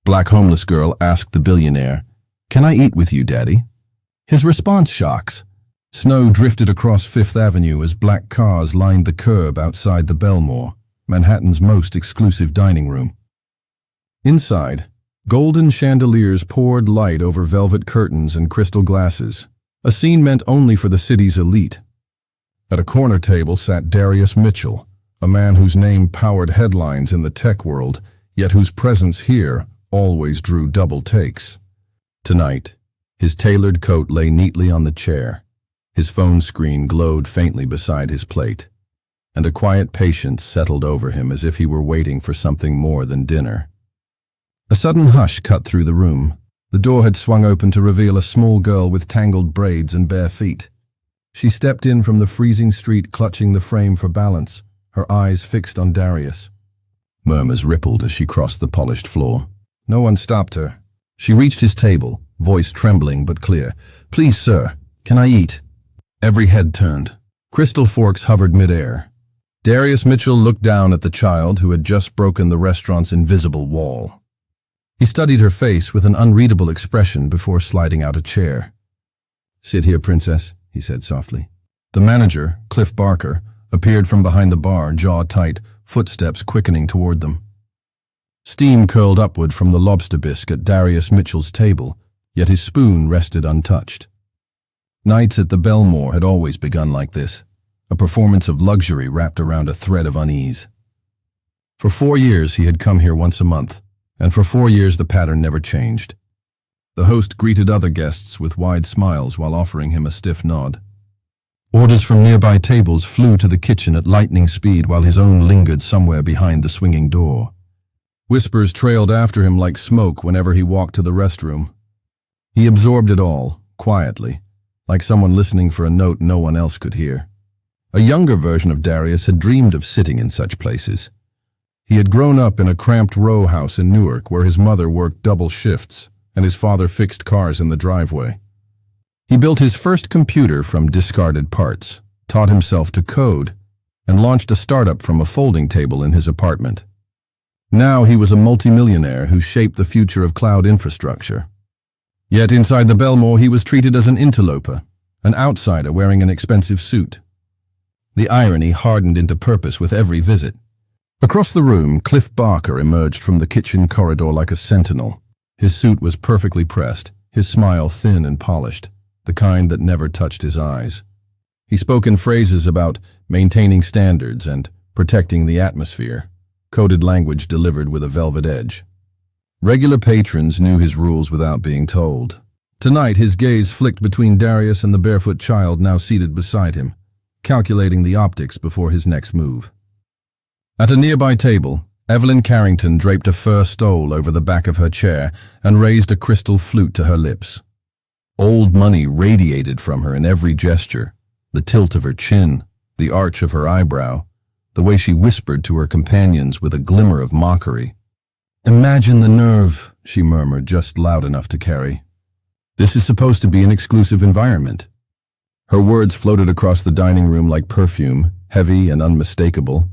Black homeless girl asked the billionaire, "Can I eat with you, Daddy?" His response shocks. Snow drifted across Fifth Avenue as black cars lined the curb outside the Bellmore, Manhattan's most exclusive dining room. Inside, golden chandeliers poured light over velvet curtains and crystal glasses, a scene meant only for the city's elite. At a corner table sat Darius Mitchell, a man whose name powered headlines in the tech world, yet whose presence here always drew double takes. Tonight, his tailored coat lay neatly on the chair. His phone screen glowed faintly beside his plate, and a quiet patience settled over him as if he were waiting for something more than dinner. A sudden hush cut through the room. The door had swung open to reveal a small girl with tangled braids and bare feet. She stepped in from the freezing street, clutching the frame for balance, her eyes fixed on Darius. Murmurs rippled as she crossed the polished floor. No one stopped her. She reached his table, voice trembling but clear. "Please, sir, can I eat?" Every head turned. Crystal forks hovered midair. Darius Mitchell looked down at the child who had just broken the restaurant's invisible wall. He studied her face with an unreadable expression before sliding out a chair. "Sit here, princess," he said softly. The manager, Cliff Barker, appeared from behind the bar, jaw tight, footsteps quickening toward them. Steam curled upward from the lobster bisque at Darius Mitchell's table, yet his spoon rested untouched. Nights at the Bellmore had always begun like this, a performance of luxury wrapped around a thread of unease. For 4 years he had come here once a month, and for 4 years the pattern never changed. The host greeted other guests with wide smiles while offering him a stiff nod. Orders from nearby tables flew to the kitchen at lightning speed while his own lingered somewhere behind the swinging door. Whispers trailed after him like smoke whenever he walked to the restroom. He absorbed it all, quietly, like someone listening for a note no one else could hear. A younger version of Darius had dreamed of sitting in such places. He had grown up in a cramped row house in Newark where his mother worked double shifts and his father fixed cars in the driveway. He built his first computer from discarded parts, taught himself to code, and launched a startup from a folding table in his apartment. Now he was a multimillionaire who shaped the future of cloud infrastructure. Yet inside the Bellmore he was treated as an interloper, an outsider wearing an expensive suit. The irony hardened into purpose with every visit. Across the room, Cliff Barker emerged from the kitchen corridor like a sentinel. His suit was perfectly pressed, his smile thin and polished, the kind that never touched his eyes. He spoke in phrases about maintaining standards and protecting the atmosphere, coded language delivered with a velvet edge. Regular patrons knew his rules without being told. Tonight, his gaze flicked between Darius and the barefoot child now seated beside him, calculating the optics before his next move. At a nearby table, Evelyn Carrington draped a fur stole over the back of her chair and raised a crystal flute to her lips. Old money radiated from her in every gesture, the tilt of her chin, the arch of her eyebrow, the way she whispered to her companions with a glimmer of mockery. "Imagine the nerve," she murmured, just loud enough to carry. "This is supposed to be an exclusive environment." Her words floated across the dining room like perfume, heavy and unmistakable.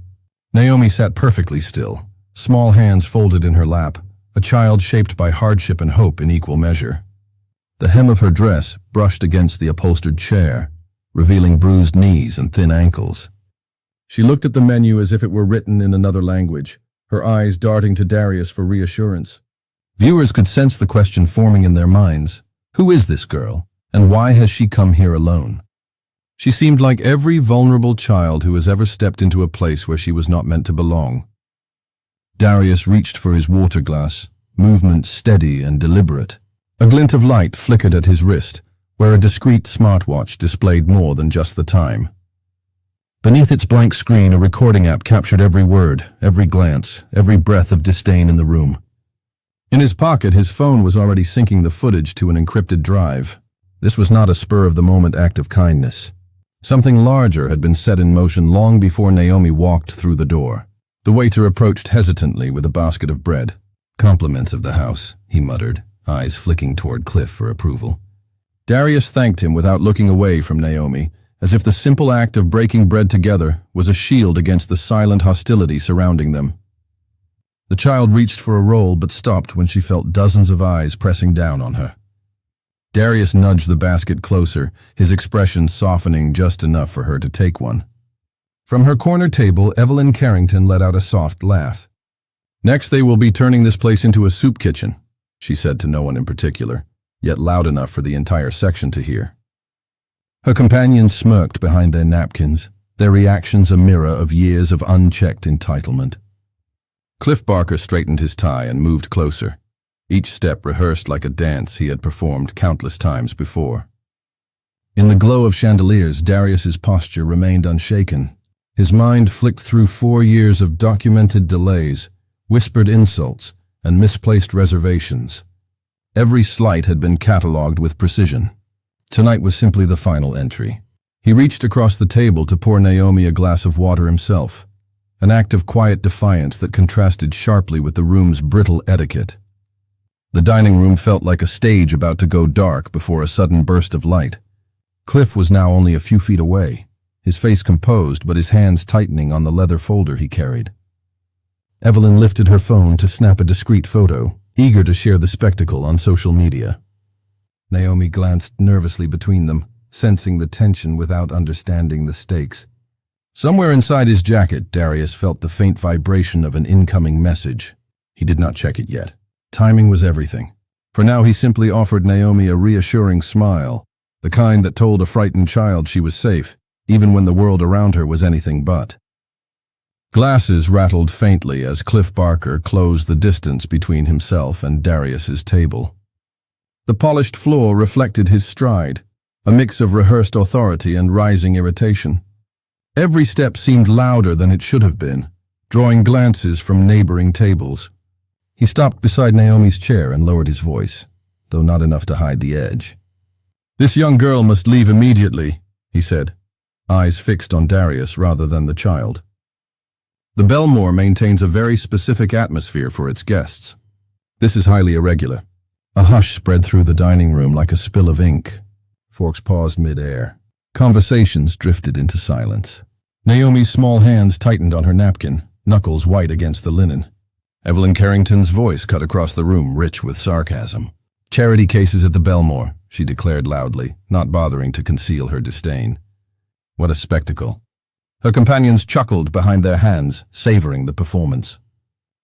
Naomi sat perfectly still, small hands folded in her lap, a child shaped by hardship and hope in equal measure. The hem of her dress brushed against the upholstered chair, revealing bruised knees and thin ankles. She looked at the menu as if it were written in another language, her eyes darting to Darius for reassurance. Viewers could sense the question forming in their minds. Who is this girl, and why has she come here alone? She seemed like every vulnerable child who has ever stepped into a place where she was not meant to belong. Darius reached for his water glass, movement steady and deliberate. A glint of light flickered at his wrist, where a discreet smartwatch displayed more than just the time. Beneath its blank screen, a recording app captured every word, every glance, every breath of disdain in the room. In his pocket, his phone was already syncing the footage to an encrypted drive. This was not a spur-of-the-moment act of kindness. Something larger had been set in motion long before Naomi walked through the door. The waiter approached hesitantly with a basket of bread. "Compliments of the house," he muttered, eyes flicking toward Cliff for approval. Darius thanked him without looking away from Naomi, as if the simple act of breaking bread together was a shield against the silent hostility surrounding them. The child reached for a roll but stopped when she felt dozens of eyes pressing down on her. Darius nudged the basket closer, his expression softening just enough for her to take one. From her corner table, Evelyn Carrington let out a soft laugh. "Next they will be turning this place into a soup kitchen," she said to no one in particular, yet loud enough for the entire section to hear. Her companions smirked behind their napkins, their reactions a mirror of years of unchecked entitlement. Cliff Barker straightened his tie and moved closer, each step rehearsed like a dance he had performed countless times before. In the glow of chandeliers, Darius's posture remained unshaken. His mind flicked through 4 years of documented delays, whispered insults, and misplaced reservations. Every slight had been catalogued with precision. Tonight was simply the final entry. He reached across the table to pour Naomi a glass of water himself, an act of quiet defiance that contrasted sharply with the room's brittle etiquette. The dining room felt like a stage about to go dark before a sudden burst of light. Cliff was now only a few feet away, his face composed but his hands tightening on the leather folder he carried. Evelyn lifted her phone to snap a discreet photo, eager to share the spectacle on social media. Naomi glanced nervously between them, sensing the tension without understanding the stakes. Somewhere inside his jacket, Darius felt the faint vibration of an incoming message. He did not check it yet. Timing was everything. For now, he simply offered Naomi a reassuring smile, the kind that told a frightened child she was safe, even when the world around her was anything but. Glasses rattled faintly as Cliff Barker closed the distance between himself and Darius's table. The polished floor reflected his stride, a mix of rehearsed authority and rising irritation. Every step seemed louder than it should have been, drawing glances from neighboring tables. He stopped beside Naomi's chair and lowered his voice, though not enough to hide the edge. "This young girl must leave immediately," he said, eyes fixed on Darius rather than the child. "The Bellmore maintains a very specific atmosphere for its guests. This is highly irregular." A hush spread through the dining room like a spill of ink. Forks paused mid-air. Conversations drifted into silence. Naomi's small hands tightened on her napkin, knuckles white against the linen. Evelyn Carrington's voice cut across the room, rich with sarcasm. "Charity cases at the Bellmore," she declared loudly, not bothering to conceal her disdain. What a spectacle. Her companions chuckled behind their hands, savoring the performance.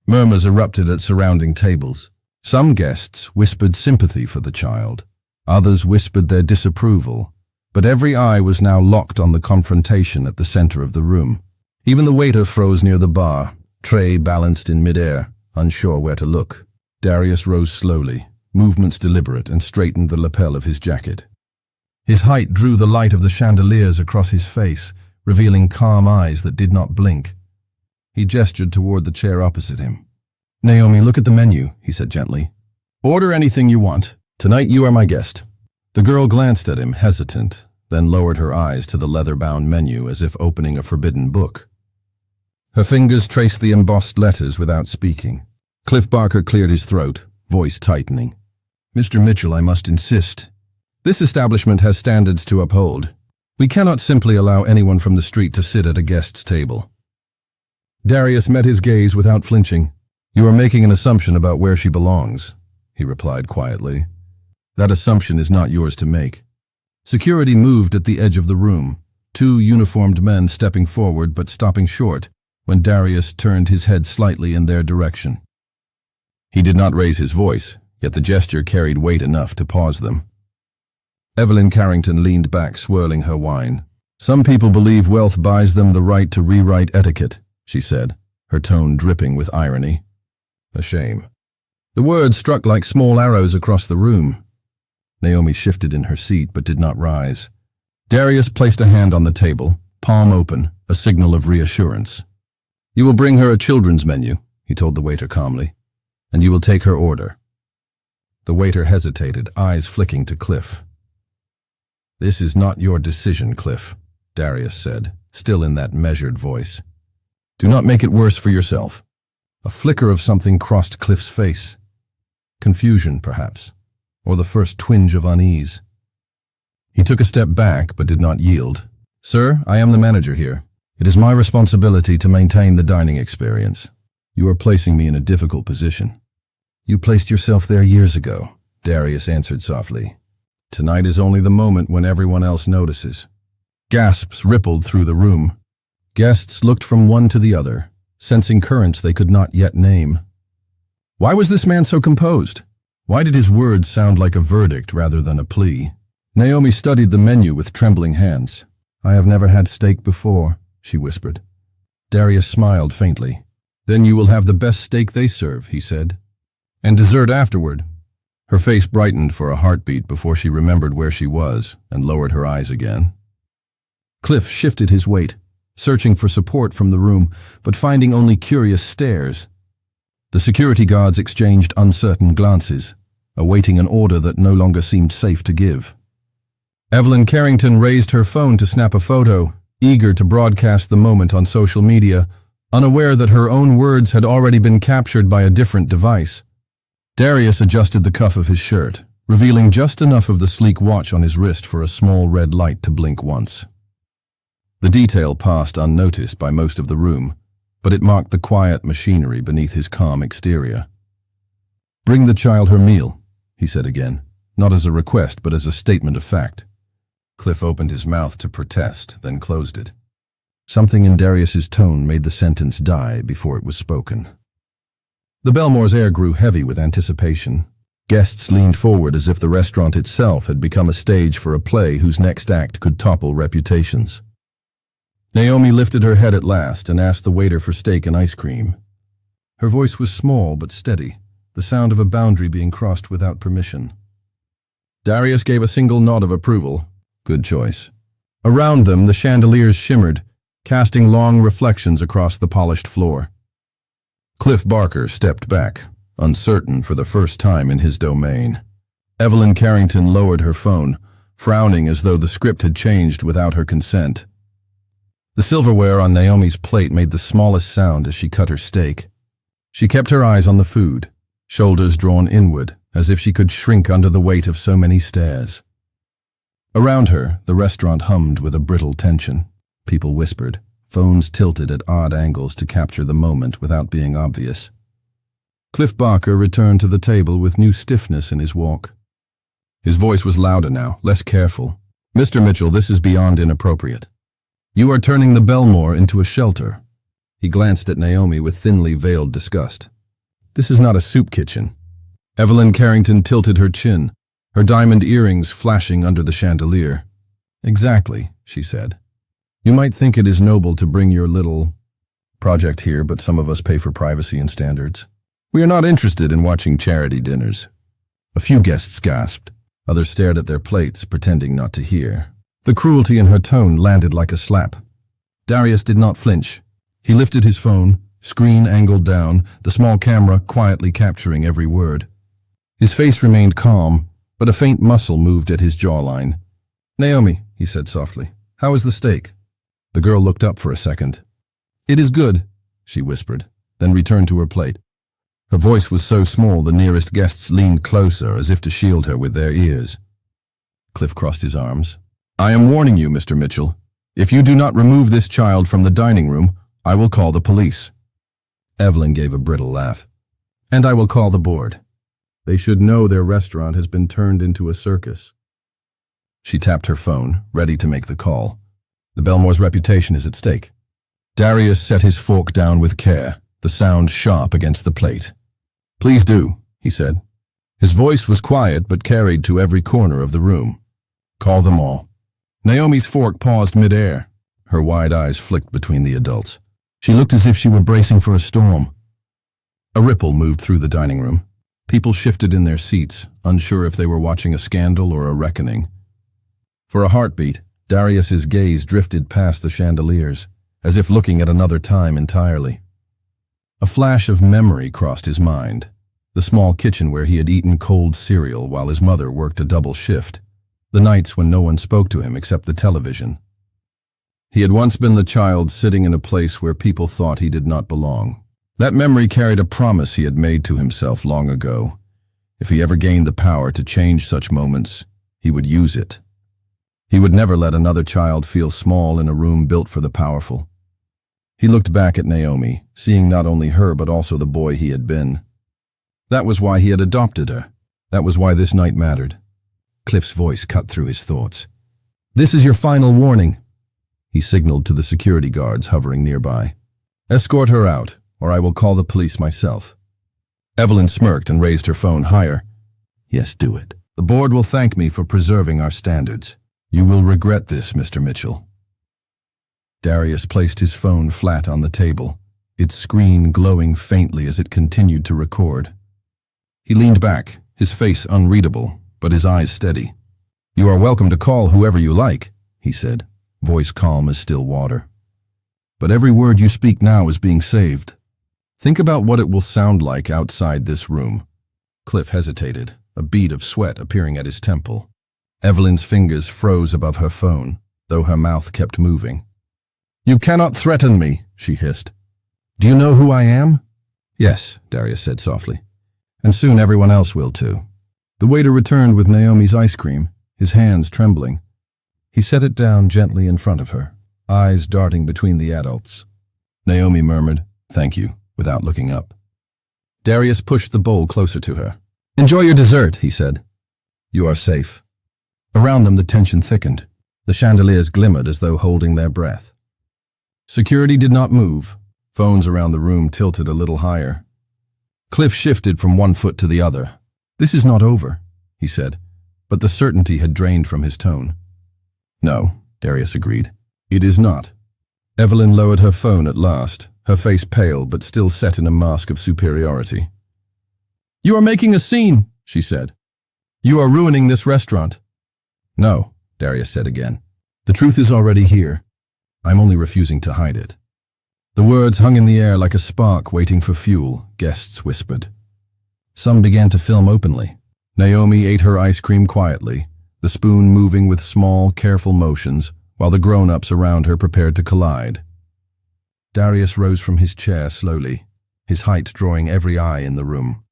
Murmurs erupted at surrounding tables. Some guests whispered sympathy for the child. Others whispered their disapproval. But every eye was now locked on the confrontation at the center of the room. Even the waiter froze near the bar, tray balanced in midair, unsure where to look. Darius rose slowly, movements deliberate, and straightened the lapel of his jacket. His height drew the light of the chandeliers across his face, revealing calm eyes that did not blink. He gestured toward the chair opposite him. "Naomi, look at the menu," he said gently. "Order anything you want. Tonight you are my guest." The girl glanced at him, hesitant, then lowered her eyes to the leather-bound menu as if opening a forbidden book. Her fingers traced the embossed letters without speaking. Cliff Barker cleared his throat, voice tightening. "Mr. Mitchell, I must insist. This establishment has standards to uphold. We cannot simply allow anyone from the street to sit at a guest's table." Darius met his gaze without flinching. "You are making an assumption about where she belongs," he replied quietly. "That assumption is not yours to make." Security moved at the edge of the room, 2 uniformed men stepping forward but stopping short when Darius turned his head slightly in their direction. He did not raise his voice, yet the gesture carried weight enough to pause them. Evelyn Carrington leaned back, swirling her wine. "Some people believe wealth buys them the right to rewrite etiquette," she said, her tone dripping with irony. "A shame." The words struck like small arrows across the room. Naomi shifted in her seat but did not rise. Darius placed a hand on the table, palm open, a signal of reassurance. "You will bring her a children's menu," he told the waiter calmly, "and you will take her order." The waiter hesitated, eyes flicking to Cliff. "This is not your decision, Cliff," Darius said, still in that measured voice. "Do not make it worse for yourself." A flicker of something crossed Cliff's face. Confusion, perhaps, or the first twinge of unease. He took a step back but did not yield. "Sir, I am the manager here. It is my responsibility to maintain the dining experience. You are placing me in a difficult position. You placed yourself there years ago, Darius answered softly. Tonight is only the moment when everyone else notices. Gasps rippled through the room. Guests looked from one to the other, sensing currents they could not yet name. Why was this man so composed? Why did his words sound like a verdict rather than a plea? Naomi studied the menu with trembling hands. I have never had steak before, she whispered. Darius smiled faintly. Then you will have the best steak they serve, he said. And dessert afterward. Her face brightened for a heartbeat before she remembered where she was and lowered her eyes again. Cliff shifted his weight, searching for support from the room, but finding only curious stares. The security guards exchanged uncertain glances, awaiting an order that no longer seemed safe to give. Evelyn Carrington raised her phone to snap a photo, eager to broadcast the moment on social media, unaware that her own words had already been captured by a different device. Darius adjusted the cuff of his shirt, revealing just enough of the sleek watch on his wrist for a small red light to blink once. The detail passed unnoticed by most of the room, but it marked the quiet machinery beneath his calm exterior. Bring the child her meal, he said again, not as a request but as a statement of fact. Cliff opened his mouth to protest, then closed it. Something in Darius's tone made the sentence die before it was spoken. The Bellmore's air grew heavy with anticipation. Guests leaned forward as if the restaurant itself had become a stage for a play whose next act could topple reputations. Naomi lifted her head at last and asked the waiter for steak and ice cream. Her voice was small but steady, the sound of a boundary being crossed without permission. Darius gave a single nod of approval. Good choice. Around them, the chandeliers shimmered, casting long reflections across the polished floor. Cliff Barker stepped back, uncertain for the first time in his domain. Evelyn Carrington lowered her phone, frowning as though the script had changed without her consent. The silverware on Naomi's plate made the smallest sound as she cut her steak. She kept her eyes on the food, shoulders drawn inward, as if she could shrink under the weight of so many stares. Around her, the restaurant hummed with a brittle tension. People whispered, phones tilted at odd angles to capture the moment without being obvious. Cliff Barker returned to the table with new stiffness in his walk. His voice was louder now, less careful. Mr. Mitchell, this is beyond inappropriate. You are turning the Bellmore into a shelter. He glanced at Naomi with thinly veiled disgust. This is not a soup kitchen. Evelyn Carrington tilted her chin, her diamond earrings flashing under the chandelier. Exactly, she said. You might think it is noble to bring your little project here, but some of us pay for privacy and standards. We are not interested in watching charity dinners. A few guests gasped. Others stared at their plates, pretending not to hear. The cruelty in her tone landed like a slap. Darius did not flinch. He lifted his phone, screen angled down, the small camera quietly capturing every word. His face remained calm, but a faint muscle moved at his jawline. Naomi, he said softly, how is the steak? The girl looked up for a second. It is good, she whispered, then returned to her plate. Her voice was so small the nearest guests leaned closer as if to shield her with their ears. Cliff crossed his arms. I am warning you, Mr. Mitchell. If you do not remove this child from the dining room, I will call the police. Evelyn gave a brittle laugh. And I will call the board. They should know their restaurant has been turned into a circus. She tapped her phone, ready to make the call. The Bellmore's reputation is at stake. Darius set his fork down with care, the sound sharp against the plate. Please do, he said. His voice was quiet but carried to every corner of the room. Call them all. Naomi's fork paused mid-air. Her wide eyes flicked between the adults. She looked as if she were bracing for a storm. A ripple moved through the dining room. People shifted in their seats, unsure if they were watching a scandal or a reckoning. For a heartbeat, Darius's gaze drifted past the chandeliers, as if looking at another time entirely. A flash of memory crossed his mind. The small kitchen where he had eaten cold cereal while his mother worked a double shift. The nights when no one spoke to him except the television. He had once been the child sitting in a place where people thought he did not belong. That memory carried a promise he had made to himself long ago. If he ever gained the power to change such moments, he would use it. He would never let another child feel small in a room built for the powerful. He looked back at Naomi, seeing not only her but also the boy he had been. That was why he had adopted her. That was why this night mattered. Cliff's voice cut through his thoughts. "This is your final warning," he signaled to the security guards hovering nearby. "Escort her out, or I will call the police myself." Evelyn smirked and raised her phone higher. "Yes, do it. The board will thank me for preserving our standards. You will regret this, Mr. Mitchell." Darius placed his phone flat on the table, its screen glowing faintly as it continued to record. He leaned back, his face unreadable, but his eyes steady. "You are welcome to call whoever you like," he said, voice calm as still water. "But every word you speak now is being saved. Think about what it will sound like outside this room." Cliff hesitated, a bead of sweat appearing at his temple. Evelyn's fingers froze above her phone, though her mouth kept moving. "You cannot threaten me," she hissed. "Do you know who I am?" "Yes," Darius said softly. "And soon everyone else will too." The waiter returned with Naomi's ice cream, his hands trembling. He set it down gently in front of her, eyes darting between the adults. Naomi murmured, "Thank you," without looking up. Darius pushed the bowl closer to her. "Enjoy your dessert," he said. "You are safe." Around them the tension thickened. The chandeliers glimmered as though holding their breath. Security did not move. Phones around the room tilted a little higher. Cliff shifted from one foot to the other. "This is not over," he said, but the certainty had drained from his tone. "No," Darius agreed. "It is not." Evelyn lowered her phone at last, her face pale but still set in a mask of superiority. "You are making a scene," she said. "You are ruining this restaurant." "No," Darius said again. "The truth is already here. I'm only refusing to hide it." The words hung in the air like a spark waiting for fuel, guests whispered. Some began to film openly. Naomi ate her ice cream quietly, the spoon moving with small, careful motions, while the grown-ups around her prepared to collide. Darius rose from his chair slowly, his height drawing every eye in the room.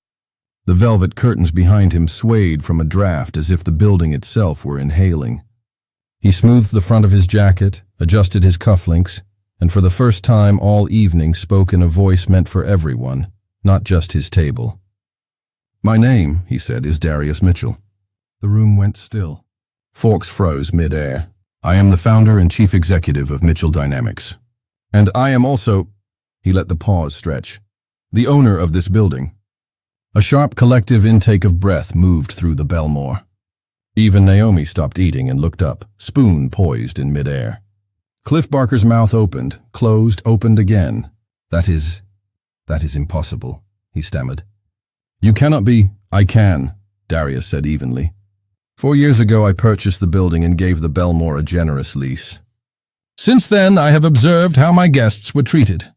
The velvet curtains behind him swayed from a draft as if the building itself were inhaling. He smoothed the front of his jacket, adjusted his cufflinks, and for the first time all evening spoke in a voice meant for everyone, not just his table. "My name," he said, "is Darius Mitchell." The room went still. Forks froze mid-air. "I am the founder and chief executive of Mitchell Dynamics. And I am also," he let the pause stretch, "the owner of this building." A sharp collective intake of breath moved through the Bellmore. Even Naomi stopped eating and looked up, spoon poised in mid-air. Cliff Barker's mouth opened, closed, opened again. That is impossible," he stammered. "You cannot be." "I can," Darius said evenly. 4 years ago I purchased the building and gave the Bellmore a generous lease. Since then I have observed how my guests were treated,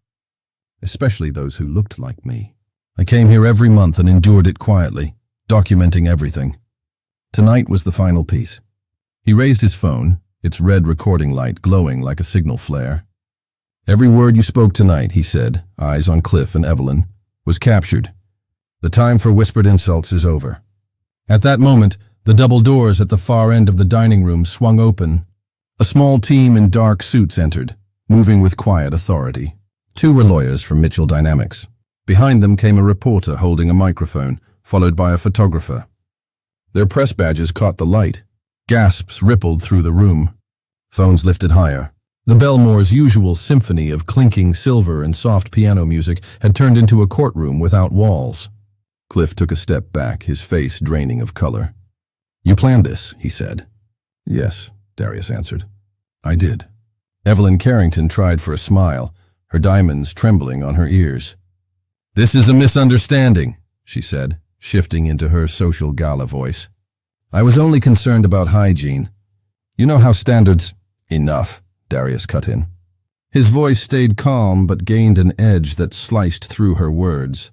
especially those who looked like me. I came here every month and endured it quietly, documenting everything. Tonight was the final piece. He raised his phone, its red recording light glowing like a signal flare. "Every word you spoke tonight," he said, eyes on Cliff and Evelyn, "was captured. The time for whispered insults is over." At that moment, the double doors at the far end of the dining room swung open. A small team in dark suits entered, moving with quiet authority. 2 were lawyers from Mitchell Dynamics. Behind them came a reporter holding a microphone, followed by a photographer. Their press badges caught the light. Gasps rippled through the room. Phones lifted higher. The Bellmore's usual symphony of clinking silver and soft piano music had turned into a courtroom without walls. Cliff took a step back, his face draining of color. "You planned this," he said. "Yes," Darius answered. "I did." Evelyn Carrington tried for a smile, her diamonds trembling on her ears. "This is a misunderstanding," she said, shifting into her social gala voice. "I was only concerned about hygiene. You know how standards—" "Enough," Darius cut in. His voice stayed calm but gained an edge that sliced through her words.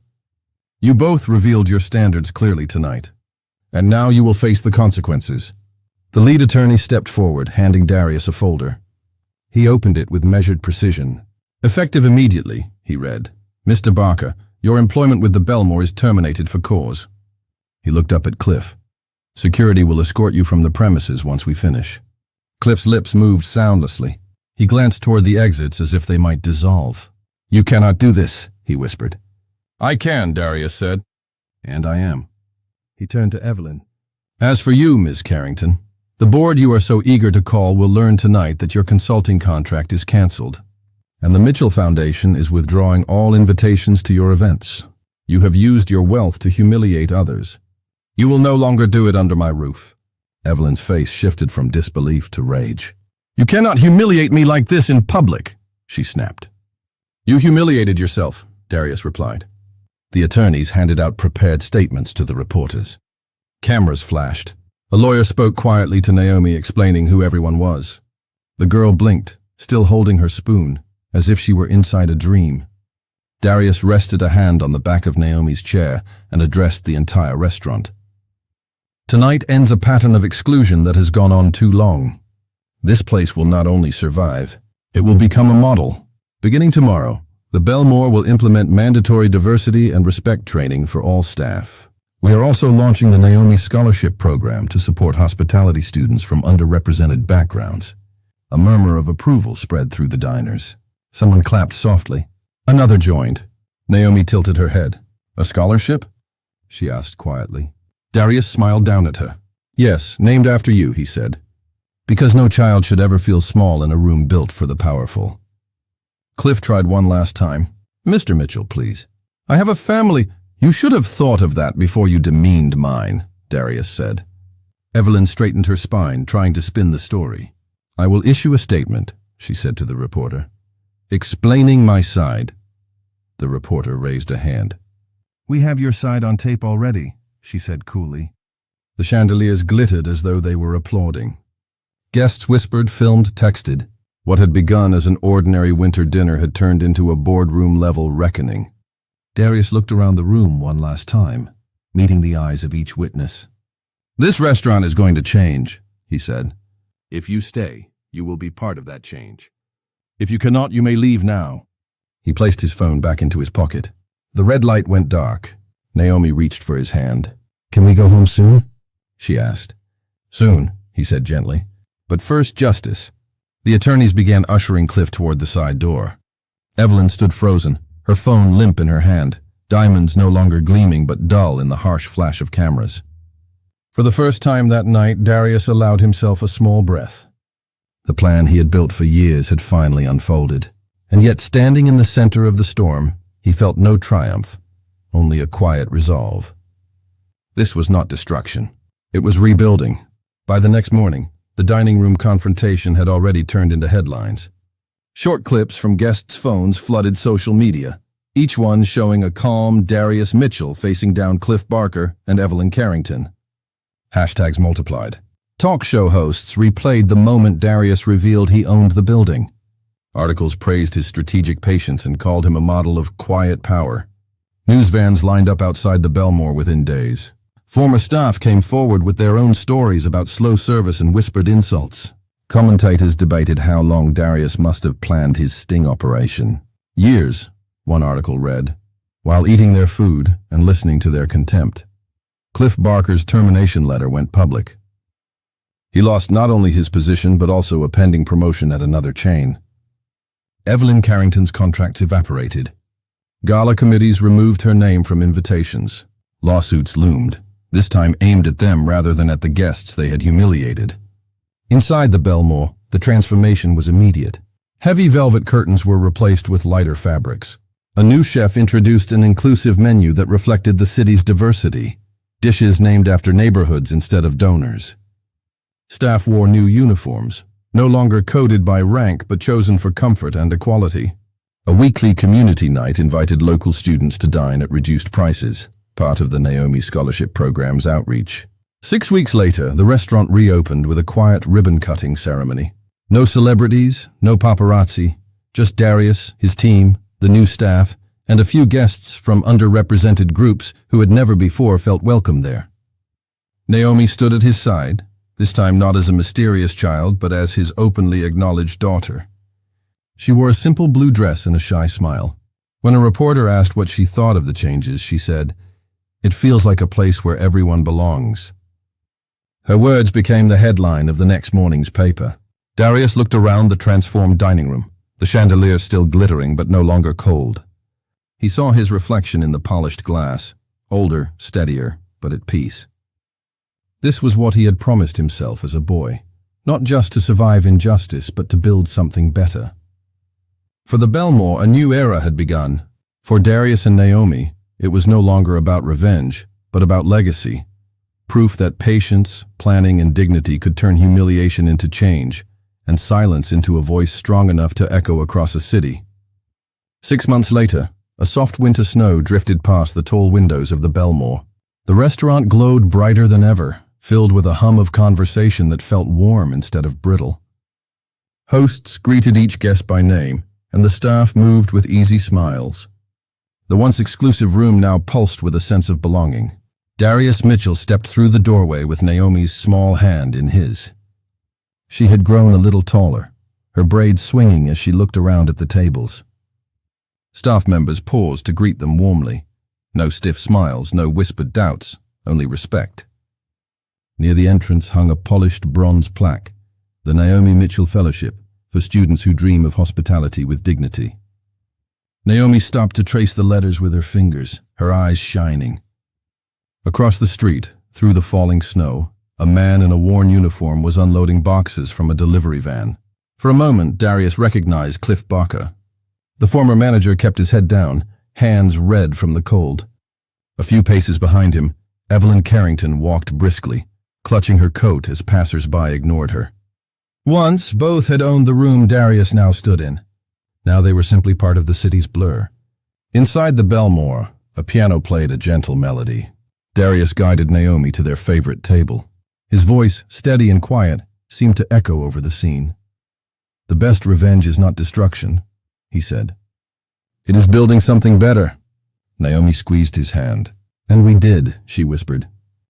"You both revealed your standards clearly tonight, and now you will face the consequences." The lead attorney stepped forward, handing Darius a folder. He opened it with measured precision. "Effective immediately," he read. "Mr. Barker, your employment with the Bellmore is terminated for cause." He looked up at Cliff. "Security will escort you from the premises once we finish." Cliff's lips moved soundlessly. He glanced toward the exits as if they might dissolve. "You cannot do this," he whispered. "I can," Darius said. "And I am." He turned to Evelyn. "As for you, Ms. Carrington, the board you are so eager to call will learn tonight that your consulting contract is cancelled, and the Mitchell Foundation is withdrawing all invitations to your events. You have used your wealth to humiliate others. You will no longer do it under my roof." Evelyn's face shifted from disbelief to rage. "You cannot humiliate me like this in public," she snapped. "You humiliated yourself," Darius replied. The attorneys handed out prepared statements to the reporters. Cameras flashed. A lawyer spoke quietly to Naomi, explaining who everyone was. The girl blinked, still holding her spoon, as if she were inside a dream. Darius rested a hand on the back of Naomi's chair and addressed the entire restaurant. "Tonight ends a pattern of exclusion that has gone on too long. This place will not only survive, it will become a model. Beginning tomorrow, the Bellmore will implement mandatory diversity and respect training for all staff. We are also launching the Naomi Scholarship Program to support hospitality students from underrepresented backgrounds." A murmur of approval spread through the diners. Someone clapped softly. Another joined. Naomi tilted her head. "A scholarship?" she asked quietly. Darius smiled down at her. "Yes, named after you," he said. "Because no child should ever feel small in a room built for the powerful." Cliff tried one last time. "Mr. Mitchell, please. I have a family." "You should have thought of that before you demeaned mine," Darius said. Evelyn straightened her spine, trying to spin the story. "I will issue a statement," she said to the reporter. "Explaining my side." The reporter raised a hand. "We have your side on tape already," she said coolly. The chandeliers glittered as though they were applauding. Guests whispered, filmed, texted. What had begun as an ordinary winter dinner had turned into a boardroom-level reckoning. Darius looked around the room one last time, meeting the eyes of each witness. "This restaurant is going to change," he said. "If you stay, you will be part of that change. If you cannot, you may leave now." He placed his phone back into his pocket. The red light went dark. Naomi reached for his hand. "Can we go home soon?" she asked. "Soon," he said gently. "But first, justice." The attorneys began ushering Cliff toward the side door. Evelyn stood frozen, her phone limp in her hand, diamonds no longer gleaming but dull in the harsh flash of cameras. For the first time that night, Darius allowed himself a small breath. The plan he had built for years had finally unfolded, and yet standing in the center of the storm, he felt no triumph, only a quiet resolve. This was not destruction. It was rebuilding. By the next morning, the dining room confrontation had already turned into headlines. Short clips from guests' phones flooded social media, each one showing a calm Darius Mitchell facing down Cliff Barker and Evelyn Carrington. Hashtags multiplied. Talk show hosts replayed the moment Darius revealed he owned the building. Articles praised his strategic patience and called him a model of quiet power. News vans lined up outside the Bellmore within days. Former staff came forward with their own stories about slow service and whispered insults. Commentators debated how long Darius must have planned his sting operation. "Years," one article read, while eating their food and listening to their contempt. Cliff Barker's termination letter went public. He lost not only his position but also a pending promotion at another chain. Evelyn Carrington's contracts evaporated. Gala committees removed her name from invitations. Lawsuits loomed, this time aimed at them rather than at the guests they had humiliated. Inside the Bellmore, the transformation was immediate. Heavy velvet curtains were replaced with lighter fabrics. A new chef introduced an inclusive menu that reflected the city's diversity, dishes named after neighborhoods instead of donors. Staff wore new uniforms, no longer coded by rank but chosen for comfort and equality. A weekly community night invited local students to dine at reduced prices, part of the Naomi Scholarship Program's outreach. 6 weeks later, the restaurant reopened with a quiet ribbon-cutting ceremony. No celebrities, no paparazzi, just Darius, his team, the new staff, and a few guests from underrepresented groups who had never before felt welcome there. Naomi stood at his side, this time not as a mysterious child, but as his openly acknowledged daughter. She wore a simple blue dress and a shy smile. When a reporter asked what she thought of the changes, she said, "It feels like a place where everyone belongs." Her words became the headline of the next morning's paper. Darius looked around the transformed dining room, the chandelier still glittering but no longer cold. He saw his reflection in the polished glass, older, steadier, but at peace. This was what he had promised himself as a boy, not just to survive injustice, but to build something better. For the Bellmore, a new era had begun. For Darius and Naomi, it was no longer about revenge, but about legacy, proof that patience, planning, and dignity could turn humiliation into change, and silence into a voice strong enough to echo across a city. 6 months later, a soft winter snow drifted past the tall windows of the Bellmore. The restaurant glowed brighter than ever, filled with a hum of conversation that felt warm instead of brittle. Hosts greeted each guest by name, and the staff moved with easy smiles. The once exclusive room now pulsed with a sense of belonging. Darius Mitchell stepped through the doorway with Naomi's small hand in his. She had grown a little taller, her braids swinging as she looked around at the tables. Staff members paused to greet them warmly. No stiff smiles, no whispered doubts, only respect. Near the entrance hung a polished bronze plaque, the Naomi Mitchell Fellowship, for students who dream of hospitality with dignity. Naomi stopped to trace the letters with her fingers, her eyes shining. Across the street, through the falling snow, a man in a worn uniform was unloading boxes from a delivery van. For a moment, Darius recognized Cliff Barker. The former manager kept his head down, hands red from the cold. A few paces behind him, Evelyn Carrington walked briskly, clutching her coat as passers-by ignored her. Once, both had owned the room Darius now stood in. Now they were simply part of the city's blur. Inside the Bellmore, a piano played a gentle melody. Darius guided Naomi to their favorite table. His voice, steady and quiet, seemed to echo over the scene. "The best revenge is not destruction," he said. "It is building something better." Naomi squeezed his hand. "And we did," she whispered.